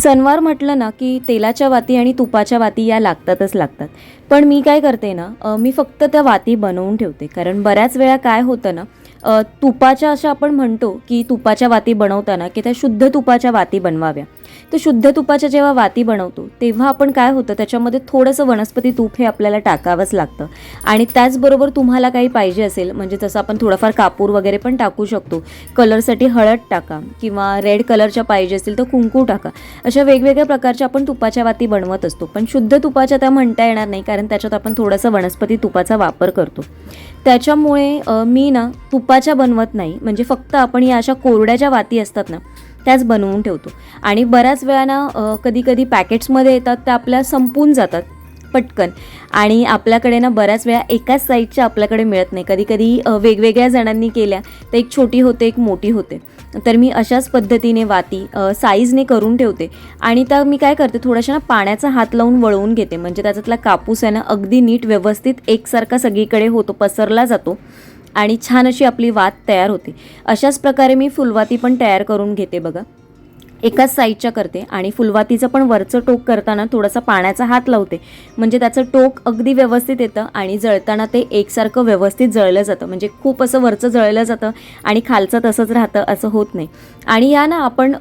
सणवार म्हटलं ना की तेलाच्या वाती आणि तुपाच्या वाती या लागतातच लागतात. पण मी काय करते ना, मी फक्त त्या वाती बनवून ठेवते. कारण बऱ्याच वेळा काय होतं ना, तुपाच्या अशा आपण म्हणतो की तुपाच्या वाती बनवताना की त्या शुद्ध तुपाच्या वाती बनवाव्या. तर शुद्ध तुपाच्या जेव्हा वाती बनवतो तेव्हा आपण काय होतं, त्याच्यामध्ये थोडंसं वनस्पती तूप हे आपल्याला टाकावंच लागतं. आणि त्याचबरोबर तुम्हाला काही पाहिजे असेल, म्हणजे जसं आपण थोडाफार कापूर वगैरे पण टाकू शकतो. कलरसाठी हळद टाका किंवा रेड कलरच्या पाहिजे असतील तर कुंकू टाका. अशा वेगवेगळ्या प्रकारच्या आपण तुपाच्या वाती बनवत असतो. पण शुद्ध तुपाच्या त्या म्हणता येणार नाही, कारण त्याच्यात आपण थोडंसं वनस्पती तुपाचा वापर करतो. त्याच्यामुळे मी ना तुपाच्या बनवत नाही, म्हणजे फक्त आपण या अशा कोरड्या ज्या वाती असतात ना त्याच बनवून ठेवतो. आणि बऱ्याच वेळा ना कधी कधी पॅकेट्समध्ये येतात त्या आपल्या संपून जातात पटकन. आणि आपल्याकडे ना बऱ्याच वेळा एकाच साईजच्या आपल्याकडे मिळत नाही. कधी कधी वेगवेगळ्या जणांनी केल्या तर एक छोटी होते, एक मोठी होते. तर मी अशाच पद्धतीने वाती साईजने करून ठेवते. आणि त्या मी काय करते, थोड्याशा ना पाण्याचा हात लावून वळवून घेते, म्हणजे त्याच्यातला कापूस आहे ना अगदी नीट व्यवस्थित एकसारखा सगळीकडे होतो, पसरला जातो आणि छान अशी आपली वात तयार होते. अशाच प्रकारे मी फुलवाती पण तयार करून घेते बघा. एकाच साईजच्या करते आणि फुलवातीचं पण वरचं टोक करताना थोडासा पाण्याचा हात लावते, म्हणजे त्याचं टोक अगदी व्यवस्थित येतं आणि जळताना ते एकसारखं व्यवस्थित जळलं जातं. म्हणजे खूप असं वरचं जळलं जातं आणि खालचं तसंच राहतं असं होत नाही. आणि या ना आपण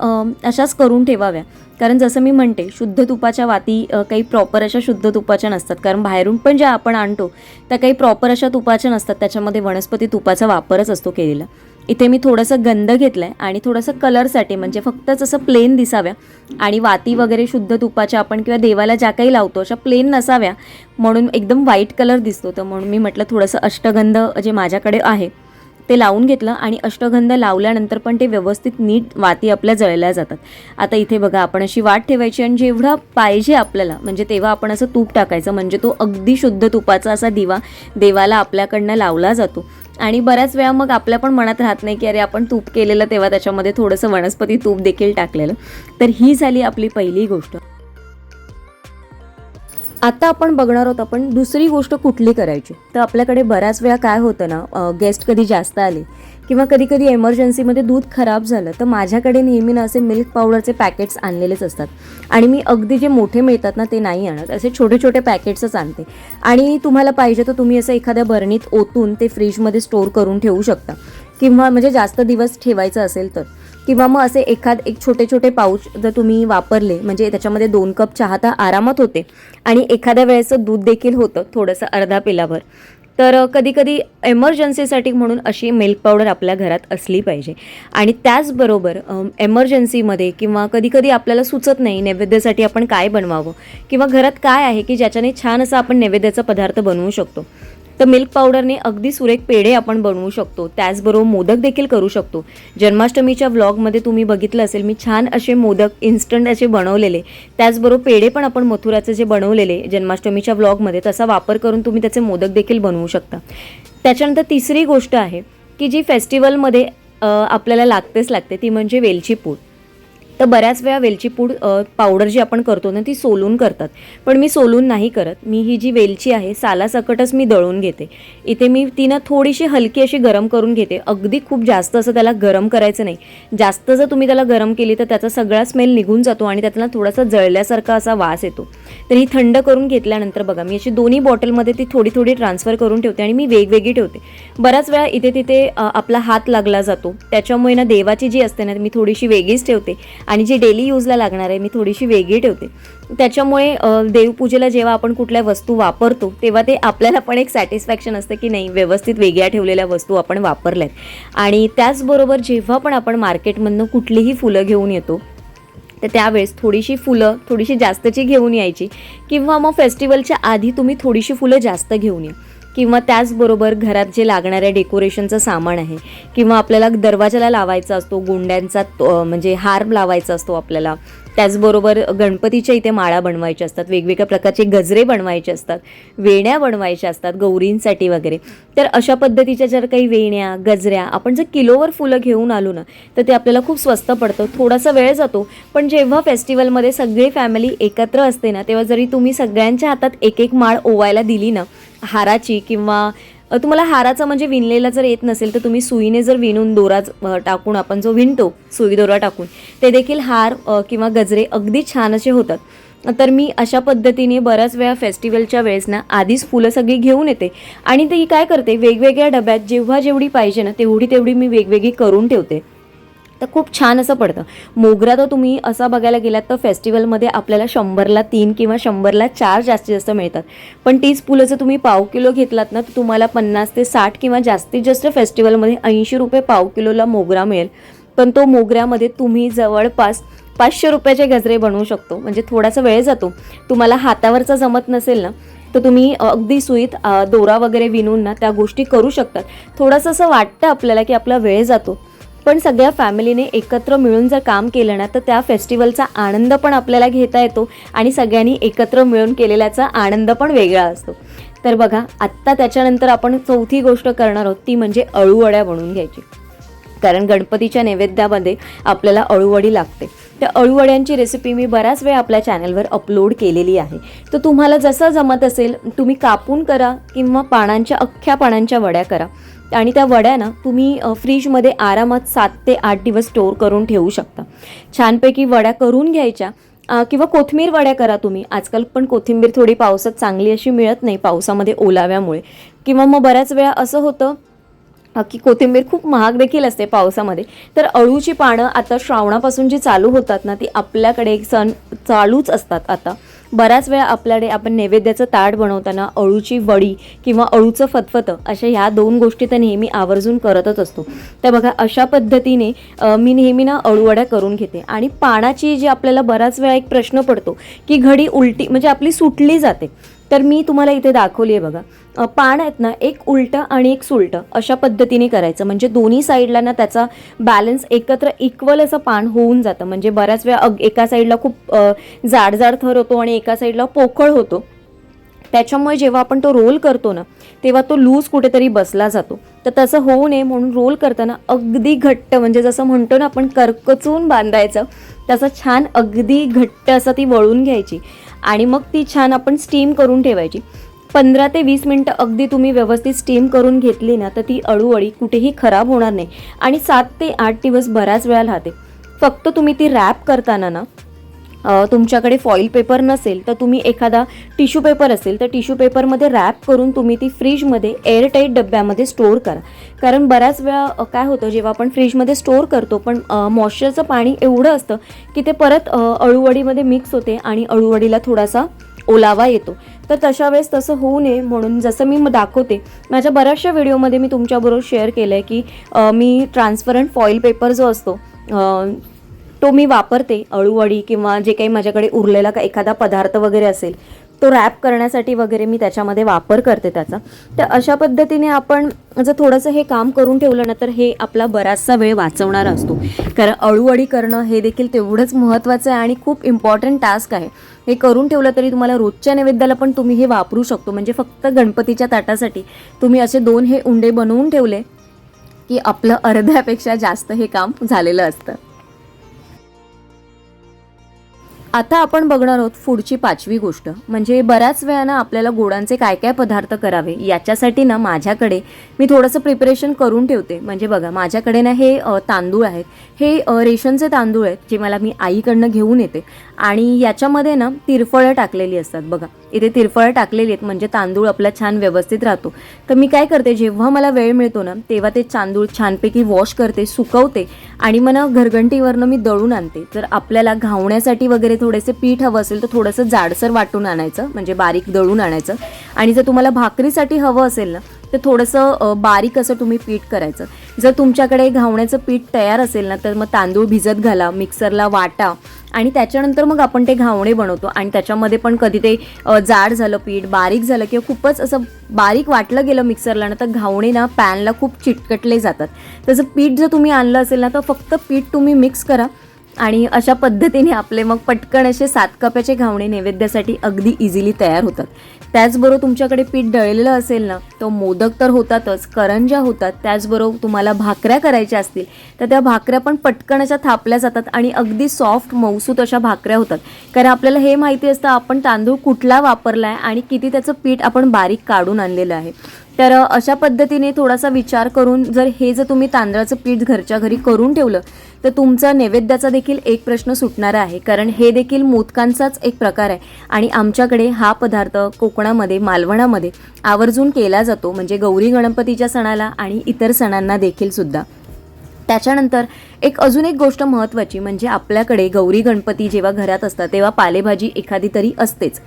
अशाच करून ठेवाव्या. कारण जसं मी म्हणते, शुद्ध तुपाच्या वाती काही प्रॉपर अशा शुद्ध तुपाच्या नसतात. कारण बाहेरून पण ज्या आपण आणतो त्या काही प्रॉपर अशा तुपाच्या नसतात, त्याच्यामध्ये वनस्पती तुपाचा वापरच असतो केलेला. इथे मी थोडंसं गंध घेतलं आहे आणि थोडंसं कलरसाठी, म्हणजे फक्तच असं प्लेन दिसाव्या आणि वाती वगैरे शुद्ध तुपाच्या आपण किंवा देवाला ज्या काही लावतो अशा प्लेन नसाव्या, म्हणून एकदम व्हाईट कलर दिसतो. तर म्हणून मी म्हटलं थोडंसं अष्टगंध जे माझ्याकडे आहे ते लावून घेतलं. आणि अष्टगंध लावल्यानंतर पण ते व्यवस्थित नीट वाती आपल्या जळल्या जातात. आता इथे बघा, आपण अशी वाट ठेवायची आणि जेवढा पाहिजे आपल्याला म्हणजे तेव्हा आपण असं तूप टाकायचं, म्हणजे तो अगदी शुद्ध तुपाचा असा दिवा देवाला आपल्याकडनं लावला जातो. आणि बऱ्याच वेळा मग आपल्या पण मनात राहत नाही की अरे आपण तूप केलेलं तेव्हा त्याच्यामध्ये थोडंसं वनस्पती तूप देखील टाकलेलं. तर ही झाली आपली पहिली गोष्ट. आता आपण बघणार आहोत आपण दुसरी गोष्ट कुठली करायची. तर आपल्याकडे बऱ्याच वेळा काय होतं ना, गेस्ट कधी जास्त आले किंवा कधी कधी एमर्जन्सीमध्ये दूध खराब झालं तर माझ्याकडे नेहमी ना असे मिल्क पावडरचे पॅकेट्स आणलेलेच असतात. आणि मी अगदी जे मोठे मिळतात ना ते नाही आणत, असे छोटे छोटे पॅकेट्सच आणते. आणि तुम्हाला पाहिजे तर तुम्ही असं एखाद्या बरणीत ओतून ते फ्रीजमध्ये स्टोअर करून ठेवू शकता, किंवा म्हणजे जास्त दिवस ठेवायचं असेल तर. किंवा मग असे एक छोटे छोटे पाऊच जर तुम्ही वापरले, म्हणजे त्याच्यामध्ये 2 कप चहा तर आरामात होते आणि एखाद्या वेळेचं दूध देखील होतं थोडंसं अर्धा पेलाभर. तर कधी कधी एमर्जन्सीसाठी म्हणून अशी मिल्क पावडर आपल्या घरात असली पाहिजे. आणि त्याचबरोबर एमर्जन्सीमध्ये किंवा कधी कधी आपल्याला सुचत नाही नैवेद्यासाठी आपण काय बनवावं, किंवा घरात काय आहे की ज्याच्याने छान असा आपण नैवेद्याचा पदार्थ बनवू शकतो. तर मिल्क पावडरने अगदी सुरेख पेढे आपण बनवू शकतो. त्याचबरोबर मोदक देखील करू शकतो. जन्माष्टमीच्या व्लॉगमध्ये तुम्ही बघितलं असेल, मी छान असे मोदक इन्स्टंट असे बनवलेले. त्याचबरोबर पेढे पण आपण मथुराचे जे बनवलेले जन्माष्टमीच्या व्लॉगमध्ये, तसा वापर करून तुम्ही त्याचे मोदक देखील बनवू शकता. त्याच्यानंतर तिसरी गोष्ट आहे की जी फेस्टिवलमध्ये आपल्याला लागते ती म्हणजे वेलची पूड. तर बऱ्याच वेळा वेलची पूड पावडर जी आपण करतो ना ती सोलून करतात, पण मी सोलून नाही करत. मी ही जी वेलची आहे सालासकटच मी दळून घेते. इथे मी ती ना थोडीशी हलकी अशी गरम करून घेते. अगदी खूप जास्त असं त्याला गरम करायचं नाही. जास्त जर तुम्ही त्याला गरम केली तर त्याचा सगळा स्मेल निघून जातो आणि त्यातला थोडासा जळल्यासारखा असा वास येतो. तर ही थंड करून घेतल्यानंतर बघा, मी अशी दोन्ही बॉटलमध्ये ती थोडी थोडी ट्रान्सफर करून ठेवते आणि मी वेगवेगळी ठेवते. बऱ्याच वेळा इथे तिथे आपला हात लागला जातो, त्याच्यामुळे ना देवाची जी असते ना मी थोडीशी वेगळीच ठेवते आणि जी डेली यूजला लागणार आहे मी थोडीशी वेगळी ठेवते. त्याच्यामुळे देवपूजेला जेव्हा आपण कुठल्या वस्तू वापरतो तेव्हा ते आपल्याला पण एक सॅटिस्फॅक्शन असतं की नाही, व्यवस्थित वेगळ्या ठेवलेल्या वस्तू आपण वापरल्यात. आणि त्याचबरोबर जेव्हा पण आपण मार्केटमधनं कुठलीही फुलं घेऊन येतो तर त्यावेळेस थोडीशी फुलं थोडीशी जास्तची घेऊन यायची, किंवा मग फेस्टिवलच्या आधी तुम्ही थोडीशी फुलं जास्त घेऊन या. किंवा त्याचबरोबर घरात जे लागणाऱ्या डेकोरेशनचं सामान आहे, किंवा आपल्याला दरवाजाला लावायचा असतो गुंड्यांचा म्हणजे हार लावायचा असतो आपल्याला. त्याचबरोबर गणपतीच्या इथे माळा बनवायच्या असतात, वेगवेगळ्या प्रकारचे गजरे बनवायचे असतात, वेण्या बनवायच्या असतात गौरींसाठी वगैरे. तर अशा पद्धतीच्या जर काही वेण्या गजऱ्या आपण जर किलोवर फुलं घेऊन आलो ना तर ते आपल्याला खूप स्वस्त पडतं. थोडासा वेळ जातो, पण जेव्हा फेस्टिवलमध्ये सगळी फॅमिली एकत्र असते ना तेव्हा जरी तुम्ही सगळ्यांच्या हातात एक एक माळ ओवायला दिली ना हाराची किंवा तुम्हाला हाराचा म्हणजे विणलेला जर येत नसेल तर तुम्ही सुईने जर विणून दोरा टाकून आपण जो विणतो सुई दोरा टाकून ते देखील हार किंवा गजरे अगदी छान असे होतात. तर मी अशा पद्धतीने बऱ्याच वेळा फेस्टिवलच्या वेळेस ना आधीच फुलं सगळी घेऊन येते आणि ती काय करते वेगवेगळ्या डब्यात जेव्हा जेवढी पाहिजे ना तेवढी मी वेगवेगळी करून ठेवते. तर खूप छान असं पडतं. मोगरा तर तुम्ही असा बघायला गेलात तर फेस्टिवलमध्ये आपल्याला 100ला 3 किंवा 100ला 4 जास्तीत जास्त मिळतात. पण तीच फुलं जर तुम्ही पाव किलो घेतलात ना तर तुम्हाला 50 ते 60 किंवा जास्तीत जास्त फेस्टिवलमध्ये 80 रुपये पाव किलोला मोगरा मिळेल. पण तो मोगऱ्यामध्ये तुम्ही जवळपास 500 रुपयाचे गजरे बनवू शकतो. म्हणजे थोडासा वेळ जातो. तुम्हाला हातावरचा जमत नसेल ना तर तुम्ही अगदी सुईत दोरा वगैरे विणून ना त्या गोष्टी करू शकतात. थोडंसं असं वाटतं आपल्याला की आपला वेळ जातो, पण सगळ्या फॅमिलीने एकत्र मिळून जर काम केलं ना तर त्या फेस्टिवलचा आनंद पण आपल्याला घेता येतो आणि सगळ्यांनी एकत्र मिळून केलेल्याचा आनंद पण वेगळा असतो. तर बघा आत्ता त्याच्यानंतर आपण चौथी गोष्ट करणार आहोत ती म्हणजे अळूवड्या बनवून घ्यायची. कारण गणपतीच्या नैवेद्यामध्ये आपल्याला अळूवडी लागते. त्या अळूवड्यांची रेसिपी मी बऱ्याच वेळा आपल्या चॅनलवर अपलोड केलेली आहे. तर तुम्हाला जसं जमत असेल तुम्ही कापून करा किंवा अख्ख्या पानांच्या वड्या करा आणि त्या वड्या ना तुम्ही फ्रीजमध्ये आरामात 7 ते 8 दिवस स्टोअर करून ठेवू शकता. छानपैकी वड्या करून घ्यायच्या किंवा कोथिंबीर वड्या करा तुम्ही. आजकाल पण कोथिंबीर थोडी पावसात चांगली अशी मिळत नाही पावसामध्ये ओलाव्यामुळे, किंवा मग बऱ्याच वेळा असं होतं की कोथिंबीर खूप महाग देखील असते पावसामध्ये. तर अळूची पानं आता श्रावणापासून जी चालू होतात ना ती आपल्याकडे एक सण चालूच असतात. आता बऱ्याच वेळा आपल्याकडे आपण नैवेद्याचं ताट बनवताना अळूची वडी किंवा अळूचं फतफतं अशा ह्या 2 गोष्टी तर नेहमी आवर्जून करतच असतो. तर बघा अशा पद्धतीने मी नेहमी ना अळूवड्या करून घेते. आणि पानाची जी आपल्याला बऱ्याच वेळा एक प्रश्न पडतो की घडी उलटी म्हणजे आपली सुटली जाते. तर मी तुम्हाला इथे दाखवली आहे बघा. पान आहेत ना एक उलटं आणि एक सुलटं अशा पद्धतीने करायचं. म्हणजे दोन्ही साईडला ना त्याचा बॅलन्स एकत्र इक्वल असं पान होऊन जातं. म्हणजे बऱ्याच वेळा एका साईडला खूप जाड थर होतो आणि एका साईडला पोकळ होतो. त्याच्यामुळे जेव्हा आपण तो रोल करतो ना तेव्हा तो लूज कुठेतरी बसला जातो. तर तसं होऊ नये म्हणून रोल करताना अगदी घट्ट म्हणजे जसं म्हणतो ना आपण करकचून बांधायचं तसं छान अगदी घट्ट असं ती वळून घ्यायची आणि मग ती छान आपण स्टीम करून ठेवायची. 15 ते 20 मिनटं अगदी तुम्ही व्यवस्थित स्टीम करून घेतली ना तर ती अळूवडी कुठेही खराब होणार नाही आणि 7 ते 8 दिवस बऱ्याच वेळा राहते. फक्त तुम्ही ती रॅप करताना ना तुमच्याकडे फॉईल पेपर नसेल तर तुम्ही एखादा टिश्यू पेपर असेल तर टिश्यू पेपरमध्ये रॅप करून तुम्ही ती फ्रीजमध्ये एअरटाईट डब्यामध्ये स्टोअर करा. कारण बऱ्याच वेळा काय होतं जेव्हा आपण फ्रीजमध्ये स्टोअर करतो पण मॉइश्चरचं पाणी एवढं असतं की ते परत अळूवडीमध्ये मिक्स होते आणि अळूवडीला थोडासा ओलावा येतो. तर तशा वेळेस तसं होऊ नये म्हणून जसं मी दाखवते माझ्या बऱ्याचशा व्हिडिओमध्ये मी तुमच्याबरोबर शेअर केलं आहे की मी ट्रान्सपरंट फॉईल पेपर जो असतो तो मी वापरते अळूवडी किंवा जे काही माझ्याकडे उरलेला का एखादा पदार्थ वगैरे असेल तो रॅप करण्यासाठी वगैरे मी त्याच्यामध्ये वापर करते त्याचा. तर अशा पद्धतीने आपण जर थोडंसं हे काम करून ठेवलं ना तर हे आपला बराचसा वेळ वाचवणारा असतो. कारण अळूवडी करणं हे देखील तेवढंच महत्त्वाचं आहे आणि खूप इम्पॉर्टंट टास्क आहे. हे करून ठेवलं तरी तुम्हाला रोजच्या नैवेद्याला पण तुम्ही हे वापरू शकतो. म्हणजे फक्त गणपतीच्या ताटासाठी तुम्ही असे 2 हे उंडे बनवून ठेवले की आपलं अर्ध्यापेक्षा जास्त हे काम झालेलं असतं. आता आपण बघणार आहोत पुढची 5वी गोष्ट. म्हणजे बऱ्याच वेळा ना आपल्याला गोडांचे काय काय पदार्थ करावे याच्यासाठी ना माझ्याकडे मी थोडंसं प्रिपरेशन करून ठेवते. म्हणजे बघा माझ्याकडे ना हे तांदूळ आहेत. हे रेशनचे तांदूळ आहेत जे मी आईकडनं घेऊन येते आणि याच्यामध्ये ना तिरफळं टाकलेली असतात. बघा इथे तिरफळं टाकलेली आहेत म्हणजे तांदूळ आपला छान व्यवस्थित राहतो. तर मी काय करते जेव्हा मला वेळ मिळतो ना तेव्हा ते तांदूळ छानपैकी वॉश करते, सुकवते आणि मग ना घरघंटीवरनं मी दळून आणते. तर आपल्याला घावण्यासाठी वगैरे थोडेसे पीठ हवं असेल तर थोडंसं जाडसर वाटून आणायचं म्हणजे बारीक दळून आणायचं. आणि जर तुम्हाला भाकरीसाठी हवं असेल ना तर थोडंसं बारीक असं तुम्ही पीठ करायचं. जर तुमच्याकडे घावण्याचं पीठ तयार असेल ना तर मग तांदूळ भिजत घाला, मिक्सरला वाटा आणि त्याच्यानंतर मग आपण ते घावणे बनवतो. आणि त्याच्यामध्ये पण कधी ते जाड झालं पीठ, बारीक झालं किंवा खूपच असं बारीक वाटलं गेलं मिक्सरला ना तर घावणे ना पॅनला खूप चिटकटले जातात. त्याचं पीठ जर तुम्ही आणलं असेल ना तर फक्त पीठ तुम्ही मिक्स करा आणि अशा पद्धतीने आपले मग पटकन असे 7 कपाचे घावणे नैवेद्यासाठी अगदी इझिली तयार होतात. त्याचबरोबर तुमच्याकडे पीठ दळलेलं असेल ना तो मोदक तर होतातच, करंज्या होतात. त्याचबरोबर तुम्हाला भाकऱ्या करायच्या असतील तर त्या भाकऱ्या पण पटकन अशा थापल्या जातात आणि अगदी सॉफ्ट मऊसूत अशा भाकऱ्या होतात. कारण आपल्याला हे माहिती असतं आपण तांदूळ कुठला वापरला आहे आणि किती त्याचं पीठ आपण बारीक काढून आणलेलं आहे. तर अशा पद्धतीने थोडासा विचार करून जर तुम्ही तांदळाचं पीठ घरच्या घरी करून ठेवलं तर तुमचा नैवेद्याचा देखील एक प्रश्न सुटणारा आहे, कारण हे देखील मोदकांचाच एक प्रकार आहे आणि आमच्याकडे हा पदार्थ कोकणामध्ये मालवणामध्ये आवर्जून केला जातो, म्हणजे गौरी गणपतीच्या सणाला आणि इतर सणांना देखील सुद्धा. त्याच्यानंतर अजून एक गोष्ट महत्त्वाची म्हणजे आपल्याकडे गौरी गणपती जेव्हा घरात असतात तेव्हा पालेभाजी एखादी तरी असतेच.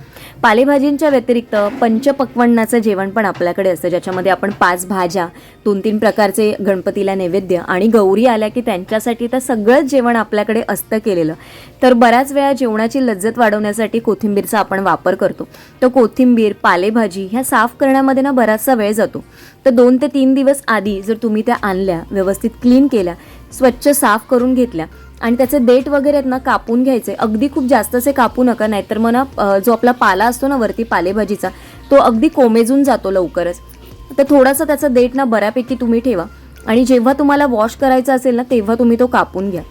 पालेभाजींच्या व्यतिरिक्त पंचपक्वान्नाचं जेवण पण आपल्याकडे असतं, ज्याच्यामध्ये आपण 5 भाज्या, 2-3 प्रकारचे गणपतीला नैवेद्य आणि गौरी आल्या की त्यांच्यासाठी तर सगळंच जेवण आपल्याकडे असतं केलेलं. तर बऱ्याच वेळा जेवणाची लज्जत वाढवण्यासाठी कोथिंबीरचा आपण वापर करतो. तर कोथिंबीर, पालेभाजी ह्या साफ करण्यामध्ये ना बराचसा वेळ जातो. तर 2 ते 3 दिवस आधी जर तुम्ही त्या आणल्या, व्यवस्थित क्लीन केल्या, स्वच्छ साफ करून घेतल्या आणि त्याचे देठ वगैरे आहेत ना कापून घ्यायचे. अगदी खूप जास्तसे कापू नका, नाहीतर मग ना जो आपला पाला असतो ना वरती पालेभाजीचा तो अगदी कोमेजून जातो लवकरच. तर थोडासा त्याचा देठ ना बऱ्यापैकी तुम्ही ठेवा आणि जेव्हा तुम्हाला वॉश करायचा असेल ना तेव्हा तुम्ही तो कापून घ्या.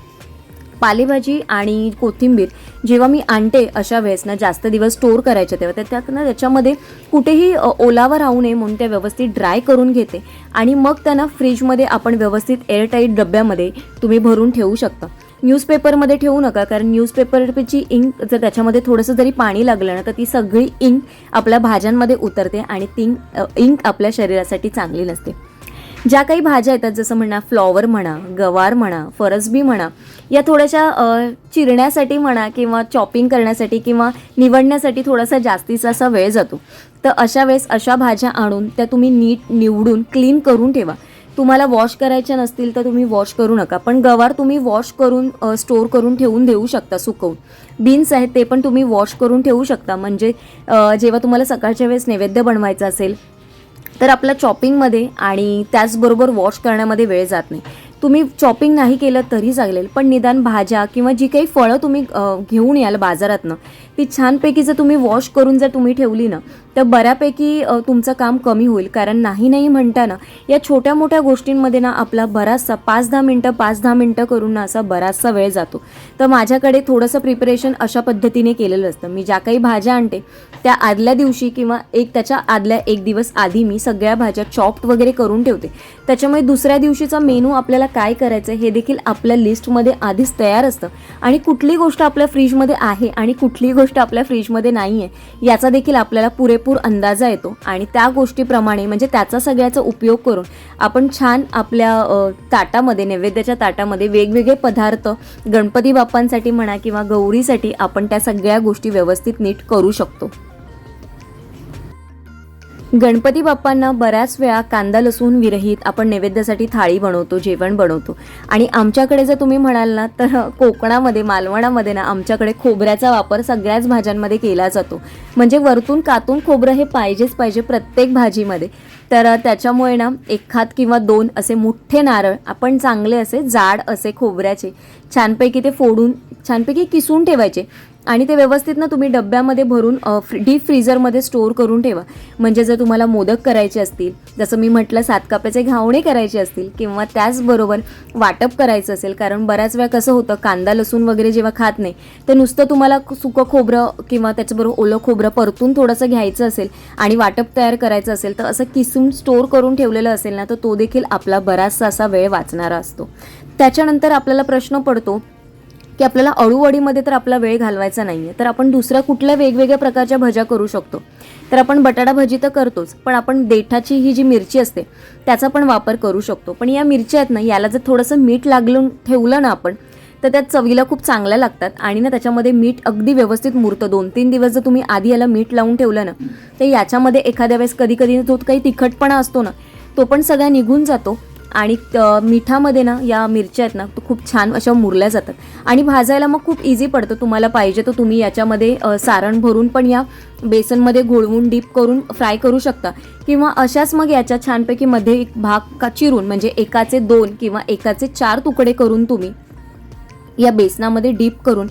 पालेभाजी आणि कोथिंबीर जेव्हा मी आणते अशा वेळेस ना जास्त दिवस स्टोर करायच्या तेव्हा त्यात ना त्याच्यामध्ये कुठेही ओलावा राहू नये म्हणून त्या व्यवस्थित ड्राय करून घेते आणि मग त्यांना फ्रीजमध्ये आपण व्यवस्थित एअरटाईट डब्यामध्ये तुम्ही भरून ठेवू शकता. न्यूजपेपरमध्ये ठेवू नका, कारण न्यूजपेपरची इंक जर त्याच्यामध्ये थोडंसं जरी पाणी लागलं ना तर ती सगळी इंक आपल्या भाज्यांमध्ये उतरते आणि ती इंक आपल्या शरीरासाठी चांगली नसते. ज्या काही भाज्या येतात जसं म्हणा फ्लॉवर म्हणा, गवार म्हणा, फरसबी म्हणा, या थोड्याशा चिरण्यासाठी म्हणा किंवा चॉपिंग करण्यासाठी किंवा निवडण्यासाठी थोडासा जास्तीचा असा वेळ जातो. तर अशा वेळेस अशा भाज्या आणून त्या तुम्ही नीट निवडून क्लीन करून ठेवा. तुम्हाला वॉश करायच्या नसतील तर तुम्ही वॉश करू नका, पण गवार तुम्ही वॉश करून स्टोर करून ठेवून देऊ शकता सुकवून. बीन्स आहेत ते पण तुम्ही वॉश करून ठेवू शकता, म्हणजे जेव्हा तुम्हाला सकाळच्या वेळेस नैवेद्य बनवायचा असेल तर आपल्या चॉपिंगमध्ये आणि त्याचबरोबर वॉश करण्यामध्ये वेळ जात नाही. तुम्ही चॉपिंग नाही केलं तरी चालेल, पण निदान भाज्या किंवा जी काही फळं तुम्ही घेऊन याल बाजारातनं ती छानपैकी जर तुम्ही वॉश करून जर तुम्ही ठेवली ना तर बऱ्यापैकी तुमचं काम कमी होईल. कारण नाही म्हणता ना या छोट्या मोठ्या गोष्टींमध्ये ना आपला बराचसा 5-10 मिनटं करून ना असा बराचसा वेळ जातो. तर माझ्याकडे थोडंसं प्रिपरेशन अशा पद्धतीने केलेलं असतं. मी ज्या काही भाज्या आणते त्या आदल्या दिवशी किंवा त्याच्या आदल्या 1 दिवस आधी मी सगळ्या भाज्या चॉप्ड वगैरे करून ठेवते. त्याच्यामुळे दुसऱ्या दिवशीचा मेनू आपल्याला काय करायचं हे देखील आपल्या लिस्टमध्ये आधीच तयार असतं आणि कुठली गोष्ट आपल्या फ्रीजमध्ये आहे आणि कुठली गोष्ट आपल्या फ्रीजमध्ये नाही आहे याचा देखील आपल्याला पुरेपूर अंदाजा येतो आणि त्या गोष्टीप्रमाणे म्हणजे त्याचा सगळ्याचा उपयोग करून आपण छान आपल्या ताटामध्ये, नैवेद्याच्या ताटामध्ये वेगवेगळे पदार्थ गणपती बाप्पांसाठी म्हणा किंवा गौरीसाठी आपण त्या सगळ्या गोष्टी व्यवस्थित नीट करू शकतो. गणपती बाप्पांना बऱ्याच वेळा कांदा लसूण विरहित आपण नैवेद्यासाठी थाळी बनवतो, जेवण बनवतो आणि आमच्याकडे जर तुम्ही म्हणाल ना तर कोकणामध्ये, मालवणामध्ये ना आमच्याकडे खोबऱ्याचा वापर सगळ्याच भाज्यांमध्ये केला जातो. म्हणजे वरतून कातून खोबरं हे पाहिजेच पाहिजे प्रत्येक भाजीमध्ये. तर त्याच्यामुळे ना 1 किंवा 2 असे मोठे नारळ आपण चांगले असे जाड असे खोबऱ्याचे छानपैकी ते फोडून छानपैकी किसून ठेवायचे आणि ते व्यवस्थित ना तुम्ही डब्यामध्ये भरून डीप फ्रीझरमध्ये स्टोअर करून ठेवा. म्हणजे जर तुम्हाला मोदक करायचे असतील, जसं मी म्हटलं 7 काप्याचे घावणे करायचे असतील किंवा त्याचबरोबर वाटप करायचं असेल, कारण बऱ्याच वेळा कसं होतं कांदा लसूण वगैरे जेव्हा खात नाही तर नुसतं तुम्हाला सुकं खोबरं किंवा त्याच्याबरोबर ओलं खोबरं परतून थोडंसं घ्यायचं असेल आणि वाटप तयार करायचं असेल तर असं किसून स्टोअर करून ठेवलेलं असेल ना तर तो देखील आपला बराचसा असा वेळ वाचणारा असतो. त्याच्यानंतर आपल्याला प्रश्न पडतो की आपल्याला अळूवडीमध्ये तर आपला वेळ घालवायचा नाही आहे, तर आपण दुसऱ्या कुठल्या वेगवेगळ्या प्रकारच्या भज्या करू शकतो. तर आपण बटाटा भजी तर करतोच, पण आपण देठाची ही जी मिरची असते त्याचा पण वापर करू शकतो. पण या मिरच्या आहेत ना याला जर थोडंसं मीठ लागून ठेवलं ना आपण तर त्या चवीला खूप चांगल्या लागतात आणि ना त्याच्यामध्ये मीठ अगदी व्यवस्थित मुरतं. 2-3 दिवस जर तुम्ही आधी याला मीठ लावून ठेवलं ना तर याच्यामध्ये एखाद्या वेळेस कधी जो काही तिखटपणा असतो ना तो पण सगळा निघून जातो आणि मिठामध्ये ना या मिरच्या आहेत ना खूप छान अशा मुरल्या जातात आणि भाजायला मग खूप इझी पडतं. तुम्हाला पाहिजे तर तुम्ही याच्यामध्ये सारण भरून पण या बेसनमध्ये घोळवून डीप करून फ्राय करू शकता किंवा अशाच मग याच्या छानपैकी मध्ये एक भाग चिरून म्हणजे एकाचे 2 किंवा एकाचे 4 तुकडे करून तुम्ही या बेसनामध्ये डीप करून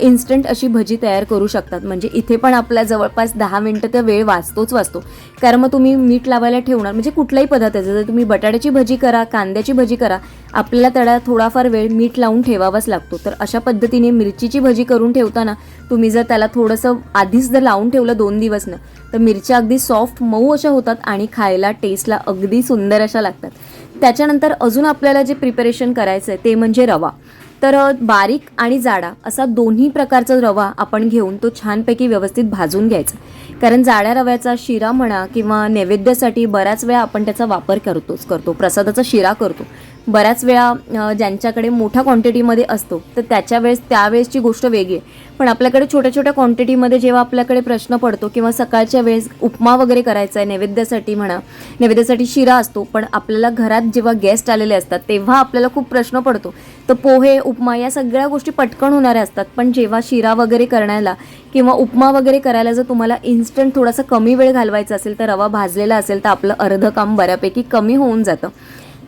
इन्स्टंट अशी भजी तयार करू शकतात. म्हणजे इथे पण आपल्या जवळपास 10 मिनटं तर वेळ वाचतो. कारण मग तुम्ही मीठ लावायला ठेवणार म्हणजे कुठलाही पदार्थ जर तुम्ही बटाट्याची भजी करा, कांद्याची भजी करा, आपल्याला त्याला थोडाफार वेळ मीठ लावून ठेवावाच लागतो. तर अशा पद्धतीने मिरचीची भजी करून ठेवताना तुम्ही जर त्याला थोडंसं आधीच जर लावून ठेवलं 2 दिवस ना तर मिरच्या अगदी सॉफ्ट मऊ अशा होतात आणि खायला टेस्टला अगदी सुंदर अशा लागतात. त्याच्यानंतर अजून आपल्याला जे प्रिपरेशन करायचं आहे ते म्हणजे रवा. तर बारीक आणि जाडा असा दोन्ही प्रकारचा रवा आपण घेऊन तो छानपैकी व्यवस्थित भाजून घ्यायचा. कारण जाड्या रव्याचा शिरा म्हणा किंवा नैवेद्यासाठी बऱ्याच वेळा आपण त्याचा वापर करतो, प्रसादाचा शिरा करतो. बऱ्याच वेळा ज्यांच्याकडे मोठ्या क्वांटिटीमध्ये असतो तर त्यावेळेसची गोष्ट वेगळी आहे. पण आपल्याकडे छोट्या छोट्या क्वांटिटीमध्ये जेव्हा आपल्याकडे प्रश्न पडतो किंवा सकाळच्या वेळेस उपमा वगैरे करायचा आहे नैवेद्यासाठी म्हणा, नैवेद्यासाठी शिरा असतो, पण आपल्याला घरात जेव्हा गेस्ट आलेले असतात तेव्हा आपल्याला खूप प्रश्न पडतो. तर पोहे, उपमा या सगळ्या गोष्टी पटकन होणाऱ्या असतात. पण जेव्हा शिरा वगैरे करण्याला किंवा उपमा वगैरे करायला जर तुम्हाला इन्स्टंट थोडासा कमी वेळ घालवायचा असेल तर रवा भाजलेला असेल तर आपलं अर्धं काम बऱ्यापैकी कमी होऊन जातं.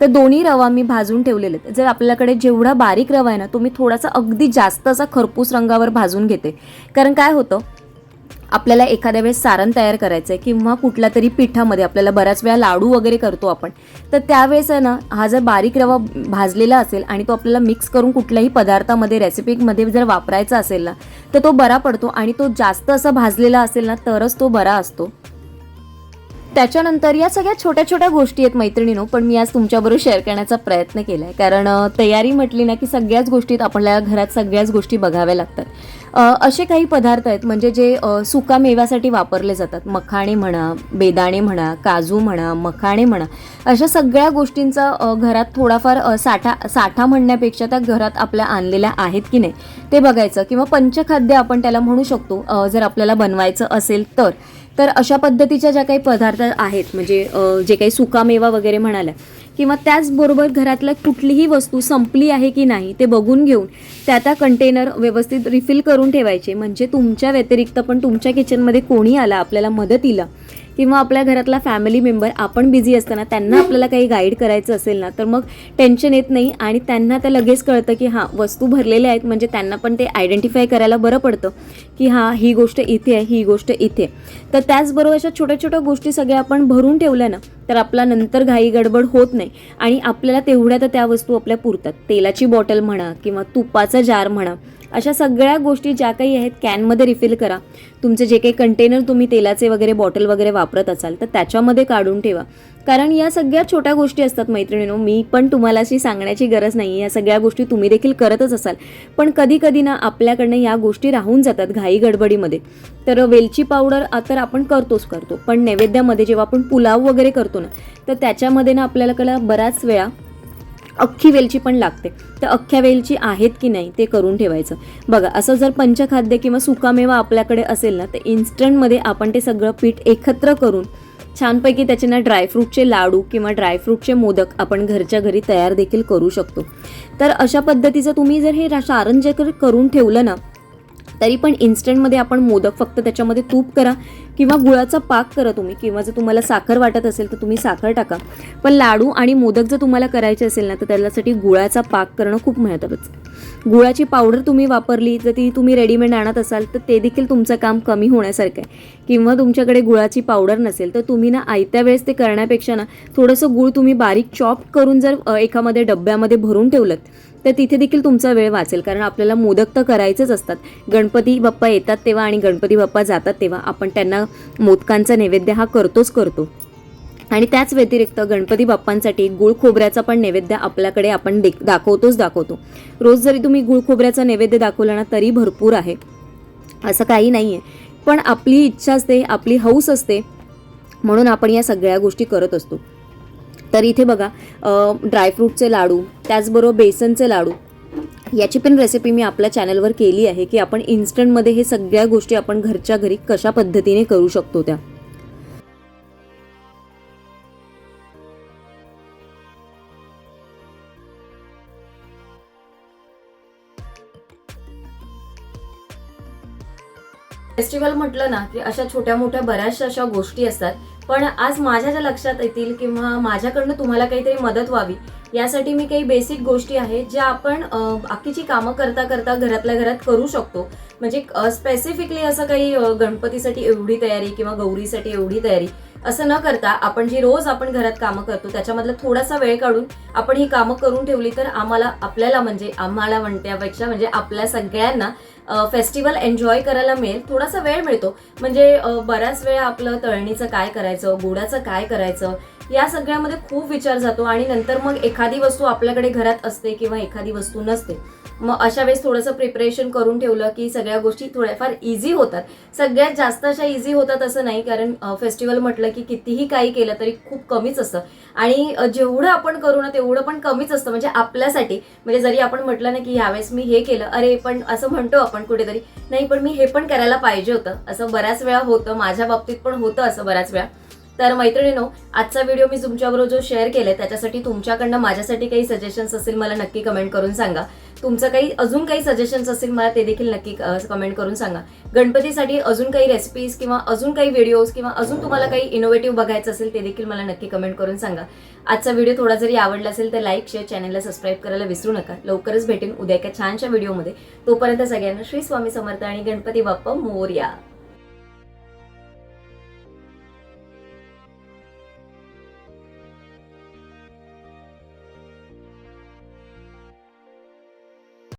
तर दोन्ही रवा मी भाजून ठेवलेले आहेत. जर आपल्याकडे जेवढा बारीक रवा आहे ना तो मी थोडासा अगदी जास्त असा खरपूस रंगावर भाजून घेते. कारण काय होतं, आपल्याला एखाद्या वेळेस सारण तयार करायचं आहे किंवा कुठल्या तरी पिठामध्ये आपल्याला बऱ्याच वेळा लाडू वगैरे करतो आपण, तर त्यावेळेस आहे ना हा जर बारीक रवा भाजलेला असेल आणि तो आपल्याला मिक्स करून कुठल्याही पदार्थामध्ये रेसिपीमध्ये जर वापरायचा असेल ना तर तो बरा पडतो. आणि तो जास्त असा भाजलेला असेल ना तरच तो बरा असतो. त्याच्यानंतर या सगळ्या छोट्या छोट्या गोष्टी आहेत मैत्रिणींनो, पण मी आज तुमच्याबरोबर शेअर करण्याचा प्रयत्न केला आहे. कारण तयारी म्हटली ना की सगळ्याच गोष्टीत आपल्याला घरात सगळ्याच गोष्टी बघाव्या लागतात. असे काही पदार्थ आहेत म्हणजे जे सुका मेव्यासाठी वापरले जातात. मखाणे म्हणा, बेदाणे म्हणा, काजू म्हणा, मखाणे म्हणा, अशा सगळ्या गोष्टींचा घरात थोडाफार साठा म्हणण्यापेक्षा त्या घरात आपल्या आणलेल्या आहेत की नाही ते बघायचं. किंवा पंचखाद्य आपण त्याला म्हणू शकतो जर आपल्याला बनवायचं असेल तर अशा पद्धतीच्या ज्या काही पदार्थ आहेत म्हणजे जे काही सुकामेवा वगैरे म्हणाल्या किंवा त्याचबरोबर घरातल्या कुठलीही वस्तू संपली आहे की नाही ते बघून घेऊन त्या कंटेनर व्यवस्थित रिफिल करून ठेवायचे. म्हणजे तुमच्या व्यतिरिक्त पण तुमच्या किचनमध्ये कोणी आला आपल्याला मदतीला किंवा आपल्या घरातला फॅमिली मेंबर आपण बिझी असताना त्यांना आपल्याला काही गाईड करायचं असेल ना तर मग टेन्शन येत नाही आणि त्यांना ते लगेच कळतं की हां वस्तू भरलेल्या आहेत. म्हणजे त्यांना पण ते आयडेंटिफाय करायला बरं पडतं की हां ही गोष्ट इथे आहे, ही गोष्ट इथे. तर त्याचबरोबर अशा छोट्या छोट्या गोष्टी सगळ्या आपण भरून ठेवल्या ना तर आपला नंतर घाई गडबड होत नाही आणि आपल्याला तेवढ्या तर त्या वस्तू आपल्या पुरतात. तेलाची बॉटल म्हणा किंवा तुपाचा जार म्हणा, अशा सगळ्या गोष्टी ज्या काही आहेत कॅनमध्ये रिफिल करा. तुमचे जे काही कंटेनर तुम्ही तेलाचे वगैरे बॉटल वगैरे वापरत असाल तर त्याच्यामध्ये काढून ठेवा. कारण या सगळ्या छोट्या गोष्टी असतात मैत्रिणींनो, मी पण तुम्हाला अशी सांगण्याची गरज नाही. या सगळ्या गोष्टी तुम्ही देखील करतच असाल, पण कधी कधी ना आपल्याकडनं या गोष्टी राहून जातात घाई गडबडीमध्ये. तर वेलची पावडर तर आपण करतो, पण नैवेद्यामध्ये जेव्हा आपण पुलाव वगैरे करतो ना तर त्याच्यामध्ये ना आपल्याला बऱ्याच वेळा अख्खी वेलची पण लागते. तर अख्ख्या वेलची आहेत की नाही ते करून ठेवायचं. बघा असं जर पंचखाद्य किंवा सुकामेवा आपल्याकडे असेल ना तर इन्स्टंटमध्ये आपण ते सगळं पीठ एकत्र करून छानपैकी त्याचे ना ड्रायफ्रूटचे लाडू किंवा ड्रायफ्रूटचे मोदक आपण घरच्या घरी तयार देखील करू शकतो. तर अशा पद्धतीचं तुम्ही जर हे सारण जे करून ठेवलं ना तरी पण इन्स्टंटमध्ये आपण मोदक फक्त त्याच्यामध्ये तूप करा किंवा गुळाचा पाक करा तुम्ही, किंवा जर तुम्हाला साखर वाटत असेल तर तुम्ही साखर टाका. पण लाडू आणि मोदक जर तुम्हाला करायचे असेल ना तर त्यासाठी गुळाचा पाक करणं खूप महत्त्वाचं. गुळाची पावडर तुम्ही वापरली जर ती तुम्ही रेडीमेड आणत असाल तर ते देखील तुमचं काम कमी होण्यासारखं आहे. किंवा तुमच्याकडे गुळाची पावडर नसेल तर तुम्ही ना आयत्या वेळेस ते करण्यापेक्षा ना थोडंसं गुळ तुम्ही बारीक चॉप करून जर एकामध्ये डब्यामध्ये भरून ठेवलं तर तिथे देखील तुमचा वेळ वाचेल. कारण आपल्याला मोदक तर करायचेच असतात. गणपती बाप्पा येतात तेव्हा आणि गणपती बाप्पा जातात तेव्हा आपण त्यांना मोदकांचा नैवेद्य हा करतो. आणि त्याच व्यतिरिक्त गणपती बाप्पांसाठी गुळ खोबऱ्याचा पण नैवेद्य आपल्याकडे आपण दाखवतो. रोज जरी तुम्ही गुळ खोबऱ्याचा नैवेद्य दाखवला ना तरी भरपूर आहे, असं काही नाही आहे. पण आपली इच्छा असते, आपली हौस असते, म्हणून आपण या सगळ्या गोष्टी करत असतो. तर इथे बघा ड्रायफ्रूटचे लाडू, त्याचबरोबर बेसनचे लाडू याची पण रेसिपी मी आपल्या चॅनलवर केली आहे की आपण इन्स्टंटमध्ये हे सगळ्या गोष्टी आपण घरच्या घरी कशा पद्धतीने करू शकतो त्या. फेस्टिवल म्हटलं ना की अशा छोट्या मोठ्या बऱ्याचशा अशा गोष्टी असतात. पण आज माझ्या ज्या लक्षात येतील किंवा माझ्याकडनं तुम्हाला काहीतरी मदत व्हावी यासाठी मी काही बेसिक गोष्टी आहेत ज्या आपण बाकीची कामं करता करता घरातल्या घरात करू शकतो. म्हणजे स्पेसिफिकली असं काही गणपतीसाठी एवढी तयारी किंवा गौरीसाठी एवढी तयारी असं न करता आपण जी रोज आपण घरात कामं करतो त्याच्यामधला थोडासा वेळ काढून आपण ही कामं करून ठेवली तर आपल्याला म्हणण्यापेक्षा म्हणजे आपल्या सगळ्यांना फेस्टिवल एन्जॉय करायला मिळेल. थोडासा वेळ मिळतो म्हणजे बऱ्याच वेळा आपलं तळणीचं काय करायचं, गुळाचं काय करायचं या सगळ्यामध्ये खूप विचार जातो आणि नंतर मग एखादी वस्तू आपल्याकडे घरात असते किंवा एखादी वस्तू नसते. मग अशा वेळेस थोडंसं प्रिपरेशन करून ठेवलं की सगळ्या गोष्टी थोड्याफार इझी होतात. सगळ्यात जास्त अशा इझी होतात असं नाही, कारण फेस्टिवल म्हटलं की कितीही काही केलं तरी खूप कमीच असतं आणि जेवढं आपण करू ना तेवढं पण कमीच असतं म्हणजे आपल्यासाठी. म्हणजे जरी आपण म्हटलं ना की ह्यावेळेस मी हे केलं, अरे पण असं म्हणतो आपण कुठेतरी, नाही पण मी हे पण करायला पाहिजे होतं, असं बऱ्याच वेळा होतं. माझ्या बाबतीत पण होतं असं बऱ्याच वेळा. तर मैत्रिणींनो, आजचा व्हिडिओ मी तुमच्याबरोबर जो शेअर केलाय त्याच्यासाठी तुमच्याकडनं माझ्यासाठी काही सजेशन्स असतील मला नक्की कमेंट करून सांगा. तुमचं अजून काही सजेशन्स असतील मला ते देखील नक्की कमेंट करून सांगा. गणपतीसाठी अजून काही रेसिपीज किंवा अजून काही व्हिडिओज किंवा अजून तुम्हाला काही इनोव्हेटिव्ह बघायचं असेल ते देखील मला नक्की कमेंट करून सांगा. आजचा व्हिडिओ थोडा जरी आवडला असेल तर लाईक, शेअर, चॅनलला सबस्क्राईब करायला विसरू नका. लवकरच भेटेन उद्या एका छानशा व्हिडिओमध्ये. तोपर्यंत सगळ्यांना श्री स्वामी समर्थ आणि गणपती बाप्पा मोरया.